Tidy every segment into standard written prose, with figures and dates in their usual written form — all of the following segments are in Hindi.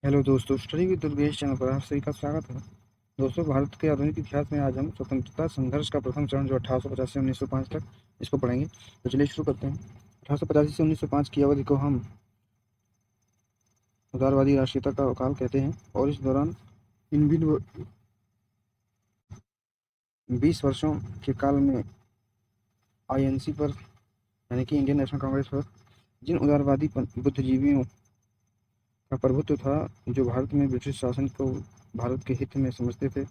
हेलो दोस्तों, स्टडी विद दुर्गेश चैनल पर आप सभी का स्वागत है। दोस्तों, भारत के आधुनिक इतिहास में आज हम स्वतंत्रता संघर्ष का प्रथम चरण जो 1885 से 1905 तक इसको पढ़ेंगे। तो चलिए शुरू करते हैं। 1885 से 1905 की अवधि को हम उदारवादी राष्ट्रीयता का काल कहते हैं और इस दौरान इन 20 वर्षों के काल में आईएनसी पर यानी कि इंडियन नेशनल कांग्रेस पर जिन उदारवादी बुद्धिजीवियों का प्रभुत्व था, जो भारत में ब्रिटिश शासन को भारत के हित में समझते थे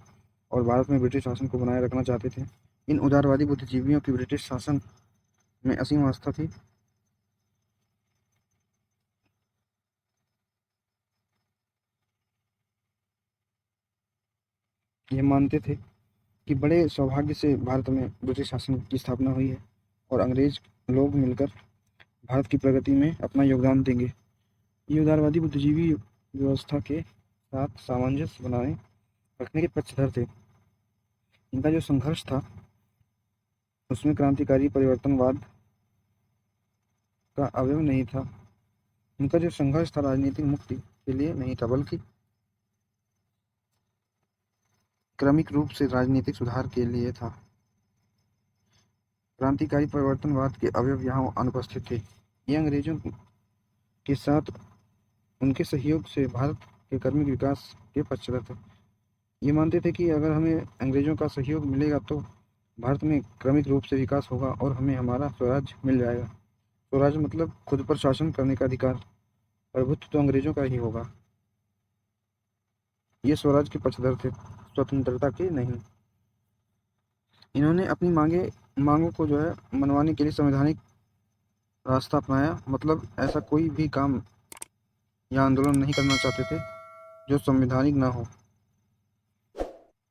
और भारत में ब्रिटिश शासन को बनाए रखना चाहते थे, इन उदारवादी बुद्धिजीवियों की ब्रिटिश शासन में असीम आस्था थी। ये मानते थे कि बड़े सौभाग्य से भारत में ब्रिटिश शासन की स्थापना हुई है और अंग्रेज लोग मिलकर भारत की प्रगति में अपना योगदान देंगे। ये उदारवादी बुद्धिजीवी व्यवस्था के साथ सामंजस्य बनाए रखने के पक्षधर थे। इनका जो संघर्ष था उसमें क्रांतिकारी परिवर्तनवाद का अवयव नहीं था। इनका जो संघर्ष था राजनीतिक मुक्ति के लिए नहीं था, बल्कि क्रमिक रूप से राजनीतिक सुधार के लिए था। क्रांतिकारी परिवर्तनवाद के अवयव यहाँ अनुपस्थित थे। ये अंग्रेजों के साथ उनके सहयोग से भारत के क्रमिक विकास के पक्षधर थे। ये मानते थे कि अगर हमें अंग्रेजों का सहयोग मिलेगा तो भारत में क्रमिक रूप से विकास होगा और हमें हमारा स्वराज्य मिल जाएगा। स्वराज्य मतलब खुद पर शासन करने का अधिकार। प्रभुत्व तो अंग्रेजों का ही होगा। ये स्वराज के पक्षधर थे, स्वतंत्रता के नहीं। इन्होंने अपनी मांगों को जो है मनवाने के लिए संवैधानिक रास्ता अपनाया। मतलब ऐसा कोई भी काम या आंदोलन नहीं करना चाहते थे जो संवैधानिक ना हो।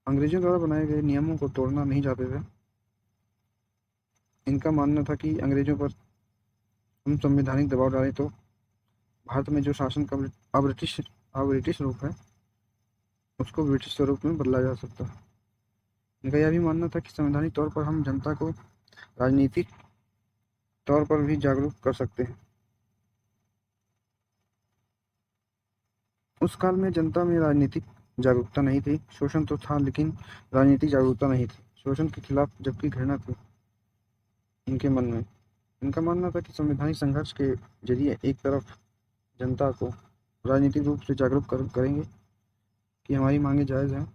अंग्रेजों द्वारा बनाए गए नियमों को तोड़ना नहीं चाहते थे। इनका मानना था कि अंग्रेजों पर हम संवैधानिक दबाव डालें तो भारत में जो शासन का ब्रिटिश रूप है उसको ब्रिटिश स्वरूप में बदला जा सकता है। इनका यह भी मानना था कि संवैधानिक तौर पर हम जनता को राजनीतिक तौर पर भी जागरूक कर सकते हैं। उस काल में जनता में राजनीतिक जागरूकता नहीं थी। शोषण तो था लेकिन राजनीतिक जागरूकता नहीं थी। शोषण के खिलाफ जबकि घृणा थी इनके मन में। इनका मानना था कि संवैधानिक संघर्ष के जरिए एक तरफ जनता को राजनीतिक रूप से जागरूक करेंगे कि हमारी मांगे जायज़ हैं,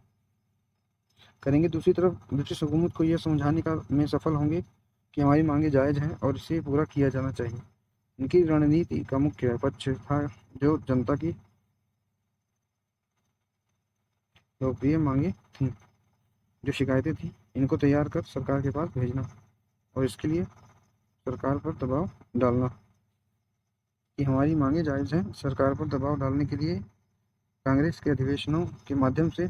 करेंगे। दूसरी तरफ ब्रिटिश हुकूमत को यह समझाने का में सफल होंगे कि हमारी मांगे जायज़ हैं और इसे पूरा किया जाना चाहिए। इनकी रणनीति का मुख्य पक्ष था जो जनता की लोकप्रिय मांगे थीं, जो शिकायतें थीं, इनको तैयार कर सरकार के पास भेजना और इसके लिए सरकार पर दबाव डालना कि हमारी मांगे जायज़ हैं। सरकार पर दबाव डालने के लिए कांग्रेस के अधिवेशनों के माध्यम से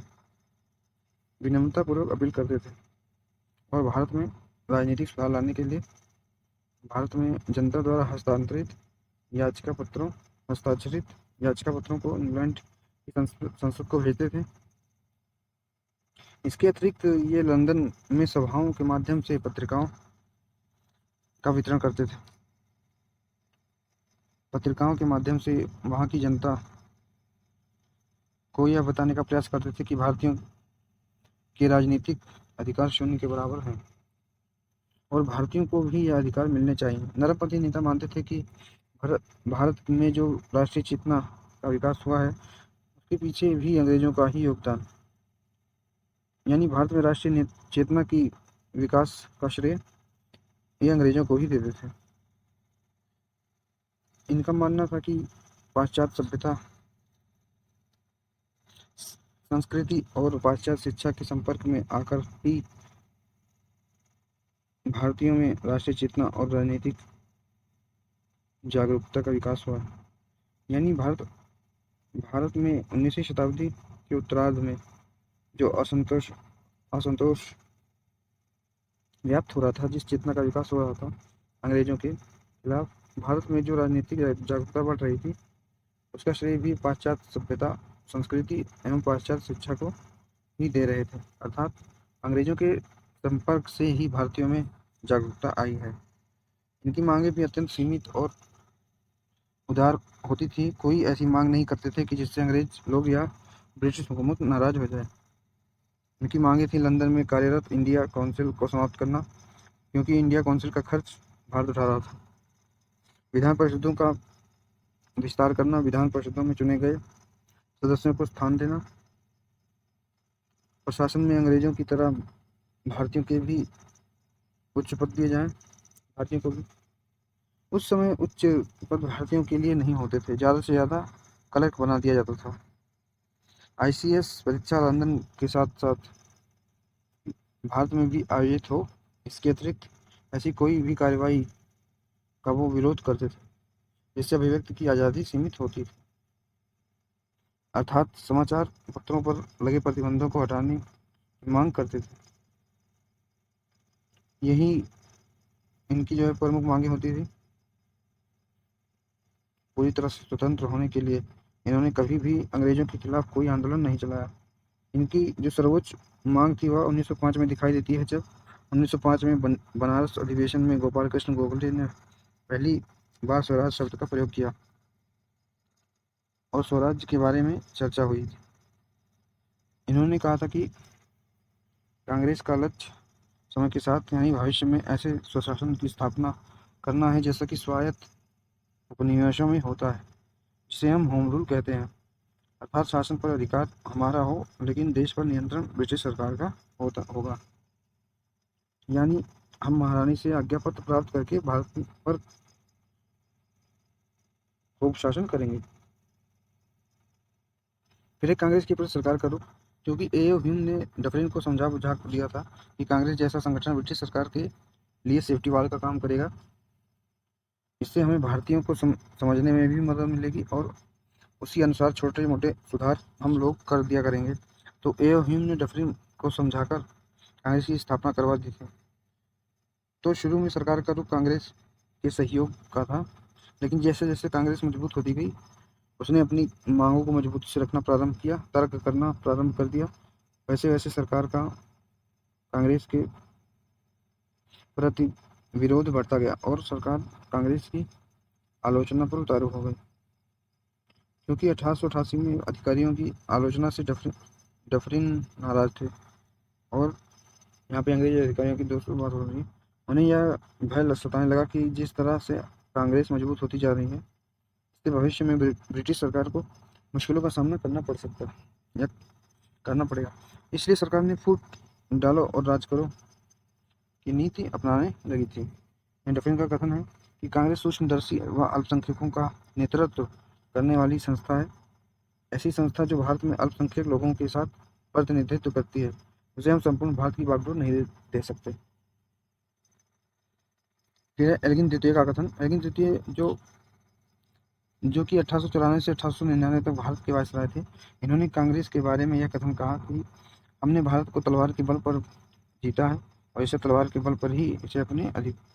विनम्रतापूर्वक अपील करते थे और भारत में राजनीतिक सुधार लाने के लिए भारत में जनता द्वारा हस्ताक्षरित याचिका पत्रों को इंग्लैंड की संसद को भेजते थे। इसके अतिरिक्त ये लंदन में सभाओं के माध्यम से पत्रिकाओं का वितरण करते थे। पत्रिकाओं के माध्यम से वहाँ की जनता को यह बताने का प्रयास करते थे कि भारतीयों के राजनीतिक अधिकार शून्य के बराबर हैं और भारतीयों को भी यह अधिकार मिलने चाहिए। नरमपंथी नेता मानते थे कि भारत में जो राष्ट्रीय चेतना का विकास हुआ है उसके पीछे भी अंग्रेजों का ही योगदान, यानी भारत में राष्ट्रीय चेतना की विकास का श्रेय ये अंग्रेजों को ही देते थे। इनका मानना था कि पाश्चात्य सभ्यता, संस्कृति और पाश्चात्य शिक्षा के संपर्क में आकर ही भारतीयों में राष्ट्रीय चेतना और राजनीतिक जागरूकता का विकास हुआ। यानी भारत में 19वीं शताब्दी के उत्तरार्ध में जो असंतोष व्याप्त हो रहा था, जिस चेतना का विकास हो रहा था अंग्रेजों के खिलाफ, भारत में जो राजनीतिक जागरूकता बढ़ रही थी उसका श्रेय भी पाश्चात्य सभ्यता, संस्कृति एवं पाश्चात्य शिक्षा को ही दे रहे थे। अर्थात अंग्रेजों के संपर्क से ही भारतीयों में जागरूकता आई है। इनकी मांगे भी अत्यंत सीमित और उदार होती थी, कोई ऐसी मांग नहीं करते थे कि जिससे अंग्रेज लोग या ब्रिटिश हुकूमत नाराज हो जाए। उनकी मांगे थी लंदन में कार्यरत इंडिया काउंसिल को समाप्त करना, क्योंकि इंडिया काउंसिल का खर्च भारत उठा रहा था। विधान परिषदों का विस्तार करना, विधान परिषदों में चुने गए सदस्यों को स्थान देना, प्रशासन में अंग्रेजों की तरह भारतीयों के भी उच्च पद दिए जाएं, भारतीयों को भी। उस समय उच्च पद भारतीयों के लिए नहीं होते थे, ज़्यादा से ज़्यादा क्लर्क बना दिया जाता था। आईसीएस परीक्षा लंदन के साथ साथ भारत में भी आयोजित हो, इसके अतिरिक्त ऐसी कोई भी कार्रवाई का वो विरोध करते थे जिससे अभिव्यक्ति की आज़ादी सीमित होती थी, अर्थात समाचार पत्रों पर लगे प्रतिबंधों को हटाने की मांग करते थे। यही इनकी जो है प्रमुख मांगे होती थी। पूरी तरह से स्वतंत्र होने के लिए इन्होंने कभी भी अंग्रेजों के खिलाफ कोई आंदोलन नहीं चलाया। इनकी जो सर्वोच्च मांग थी वह 1905 में दिखाई देती है, जब 1905 में बनारस अधिवेशन में गोपाल कृष्ण गोखले ने पहली बार स्वराज शब्द का प्रयोग किया और स्वराज्य के बारे में चर्चा हुई थी। इन्होंने कहा था कि कांग्रेस का लक्ष्य समय के साथ यानी भविष्य में ऐसे स्वशासन की स्थापना करना है जैसा कि स्वायत्त उपनिवेशों में होता है, जिसे हम होम रूल कहते हैं, अर्थात शासन पर अधिकार हमारा हो लेकिन देश पर नियंत्रण ब्रिटिश सरकार का होगा। यानी हम महारानी से आज्ञा पत्र प्राप्त करके भारत पर खूब शासन करेंगे। फिर एक कांग्रेस के प्रति सरकार का रुख, क्योंकि ए.ओ. ह्यूम ने डफरिन को समझा बुझा दिया था कि कांग्रेस जैसा संगठन ब्रिटिश सरकार के लिए सेफ्टी वाल का काम करेगा। इससे हमें भारतीयों को समझने में भी मदद मिलेगी और उसी अनुसार छोटे मोटे सुधार हम लोग कर दिया करेंगे। तो ए.ओ. ह्यूम ने डफरिन को समझाकर कांग्रेस की स्थापना करवा दी थी। तो शुरू में सरकार का रुख कांग्रेस के सहयोग का था, लेकिन जैसे जैसे कांग्रेस मजबूत होती गई उसने अपनी मांगों को मजबूती से रखना प्रारंभ किया, तर्क करना प्रारंभ कर दिया। वैसे वैसे सरकार का कांग्रेस के प्रति विरोध बढ़ता गया और सरकार कांग्रेस की आलोचना पर उतारू हो गई, क्योंकि 1888 में अधिकारियों की आलोचना से डफरिन नाराज थे और यहाँ पे अंग्रेज अधिकारियों की दोस्तों बात हो रही है। उन्हें यह भय सताने लगा कि जिस तरह से कांग्रेस मजबूत होती जा रही है, इससे भविष्य में ब्रिटिश सरकार को मुश्किलों का सामना करना पड़ सकता है या करना पड़ेगा। इसलिए सरकार ने फूट डालो और राज करो की नीति अपनाने लगी थी। डफरिन का कथन है कि कांग्रेस सूक्ष्मदर्शी व अल्पसंख्यकों का नेतृत्व करने वाली संस्था है, ऐसी संस्था जो भारत में अल्पसंख्यक लोगों के साथ प्रतिनिधित्व करती है, उसे हम संपूर्ण भारत की बागडोर नहीं दे सकते। फिर एल्गिन द्वितीय का कथन, एल्गिन द्वितीय जो कि 1894 से 1899 तक भारत के वायसराय थे, इन्होंने कांग्रेस के बारे में यह कथन कहा कि हमने भारत को तलवार के बल पर जीता है और इसे तलवार के बल पर ही इसे अपने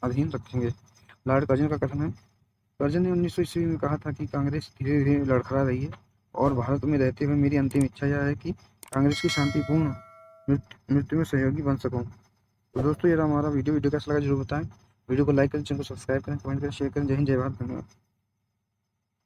अधीन रखेंगे। लॉर्ड कर्जन का कथन है, कर्जन ने 1900 ईस्वी में कहा था कि कांग्रेस धीरे धीरे लड़खड़ा रही है और भारत में रहते हुए मेरी अंतिम इच्छा यह है कि कांग्रेस की शांतिपूर्ण मृत्यु में सहयोगी बन सकूं। तो दोस्तों, ये हमारा वीडियो कैसा लगा जरूर बताएं। वीडियो को लाइक करें, चैनल को सब्सक्राइब करें, कमेंट करें, शेयर करें। जय हिंद, जय भारत, धन्यवाद।